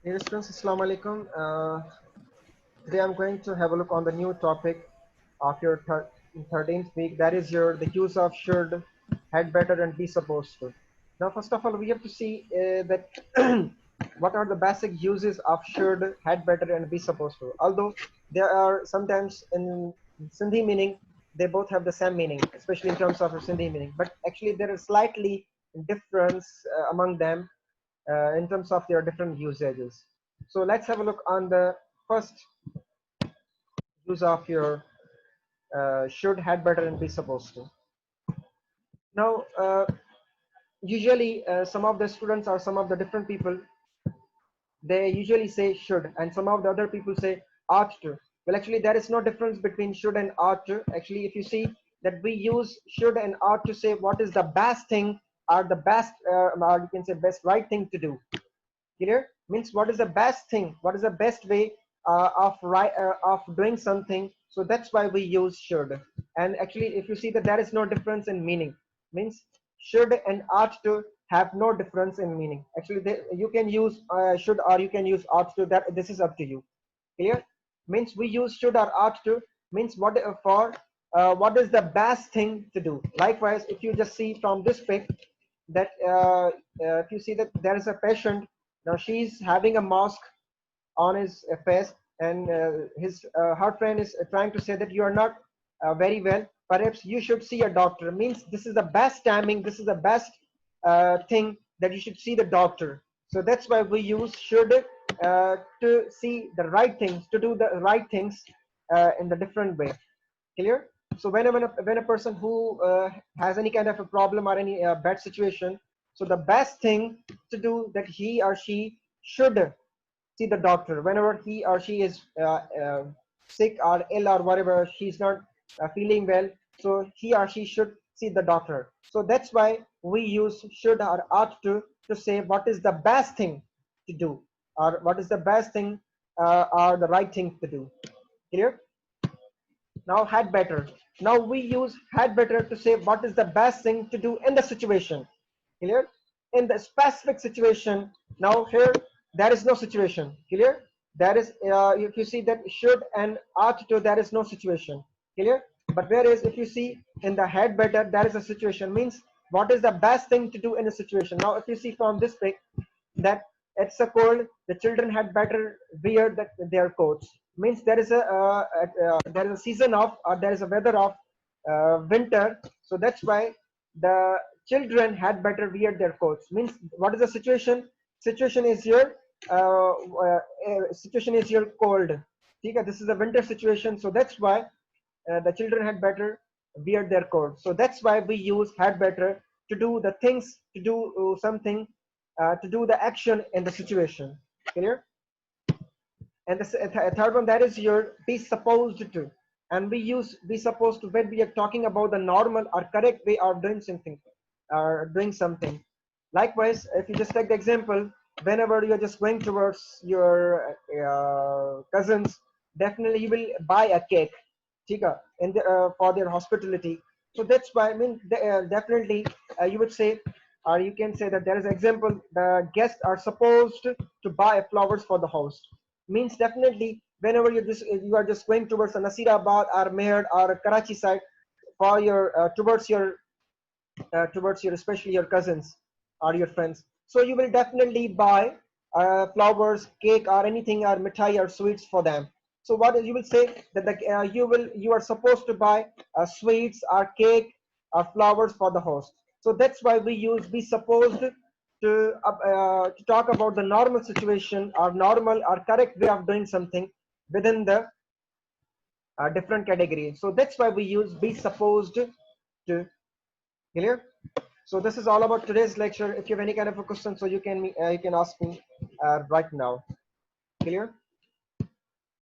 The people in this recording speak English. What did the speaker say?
Dear students, Assalamu alaikum. Today I'm going to have a look on the new topic of your 13th week. That is the use of should, had better, and be supposed to. Now, first of all, we have to see that what are the basic uses of should, had better, and be supposed to. Although there are sometimes in Sindhi meaning, they both have the same meaning, especially in terms of Sindhi meaning. But actually, there is slightly difference among them in terms of their different usages. So let's have a look on the first use of your should, had better, and be supposed to. Now, usually some of the students or some of the different people, they usually say should, and some of the other people say ought to. Well, actually, there is no difference between should and ought to. Actually, if you see that we use should and ought to say what is the best thing or the best, or you can say best right thing to do. Clear? Means what is the best thing, what is the best way of doing something. So that's why we use should. And actually, if you see that there is no difference in meaning, means should and ought to have no difference in meaning. Actually, you can use should or you can use ought to. That this is up to you. Clear? Means we use should or ought to, means what for what is the best thing to do. Likewise, if you just see from this pic that if you see that there is a patient. Now she's having a mask on his face, and his her friend is trying to say that you are not very well. Perhaps you should see a doctor. Means this is the best timing. This is the best thing that you should see the doctor. So that's why we use should to see the right things, to do the right things in the different way. Clear? So when a person who has any kind of a problem or any bad situation, so the best thing to do that he or she should see the doctor whenever he or she is sick or ill or whatever, she's not feeling well. So he or she should see the doctor. So that's why we use should or ought to say what is the best thing to do, or what is the best thing or the right thing to do. Clear? Now had better. Now we use had better to say what is the best thing to do in the situation. Clear? In the specific situation. Now here there is no situation. Clear? There is if you see that should and ought to, there is no situation. Clear? But whereas if you see in the had better, there is a situation. Means what is the best thing to do in a situation. Now if you see from this pic that it's a cold, the children had better wear their coats. Means there is a season of, or there is a weather of winter. So that's why the children had better wear their coats. Means what is the situation? Situation is here. Situation is here cold. Okay, this is a winter situation. So that's why the children had better wear their coat. So that's why we use had better to do the things, to do something, to do the action in the situation. Clear? And the third one, that is your be supposed to. And we use be supposed to when we are talking about the normal or correct way of doing something, or doing something. Likewise, if you just take the example, whenever you're just going towards your cousins, definitely you will buy a cake, Tika, for their hospitality. So that's why I mean definitely you would say, or you can say that there is an example, the guests are supposed to buy flowers for the host. Means definitely whenever you are just going towards the Nasirabad or Meher or Karachi side for your towards your especially your cousins or your friends. So you will definitely buy flowers, cake, or anything, or mithai or sweets for them. So what you will say that you are supposed to buy sweets or cake or flowers for the host. So that's why we use be supposed to talk about the normal situation or normal or correct way of doing something within the different category. So that's why we use be supposed to. Clear? So this is all about today's lecture. If you have any kind of a question, so you can ask me right now. Clear?